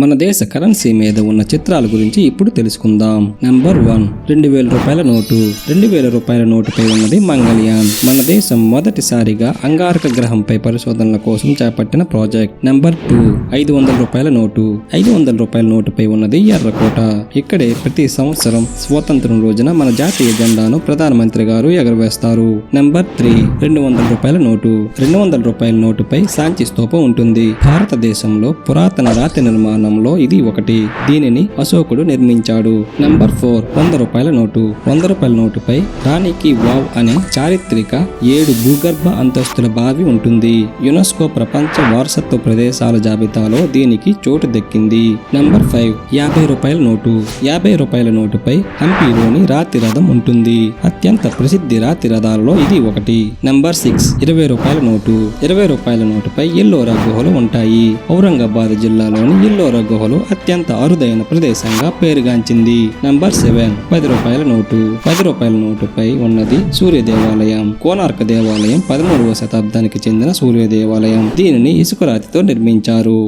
మన దేశ కరెన్సీ మీద ఉన్న చిత్రాల గురించి ఇప్పుడు తెలుసుకుందాం. నెంబర్ 1, 2000 రూపాయల నోటు. 2000 రూపాయల నోటుపై ఉన్నది మంగళయాన్. మన దేశం మొదటిసారిగా అంగారక గ్రహంపై పరిశోధనల కోసం చేపట్టిన ప్రాజెక్ట్. నెంబర్ 2, 500 రూపాయల నోటు. 500 రూపాయల నోటుపై ఉన్నది ఎర్రకోట. ఇక్కడే ప్రతి సంవత్సరం స్వాతంత్రం రోజున మన జాతీయ జెండాను ప్రధానమంత్రి గారు ఎగరవేస్తారు. నెంబర్ 3, 200 రూపాయల నోటు. 200 రూపాయల నోటుపై సాంచి స్తూపం ఉంటుంది. భారతదేశంలో పురాతన రాతి నిర్మాణంలో ఇది ఒకటి. దీనిని అశోకుడు నిర్మించాడు. నెంబర్ 4, 100 రూపాయల నోటు. 100 రూపాయల నోటుపై రాణికి వావ్ అనే చారిత్రక 7 భూగర్భ అంతస్తుల బావి ఉంటుంది. యునెస్కో ప్రపంచ వారసత్వ ప్రదేశాల జాబితాలో దీనికి చోటు దక్కింది. నెంబర్ 5, 50 రూపాయల నోటు. 50 రూపాయల నోటుపై హంపీలోని రాతి రథం ఉంటుంది. అత్యంత ప్రసిద్ధి రాతి రథాలలో ఇది ఒకటి. నెంబర్ 6, 20 రూపాయల నోటు. 20 రూపాయల నోటుపై ఎల్లోరా గుహలు ఉంటాయి. ఔరంగాబాద్ జిల్లాలోని ఎల్లోరా గుహలు అత్యంత అరుదైన ప్రదేశంగా పేరుగాంచింది. నెంబర్ 7, 10 రూపాయల నోటు. 10 రూపాయల నోటుపై ఉన్నది సూర్య దేవాలయం. కోనార్క్ దేవాలయం 13వ శతాబ్దానికి చెందిన సూర్య దేవాలయం. దీనిని ఇసుక రాతితో నిర్మించారు.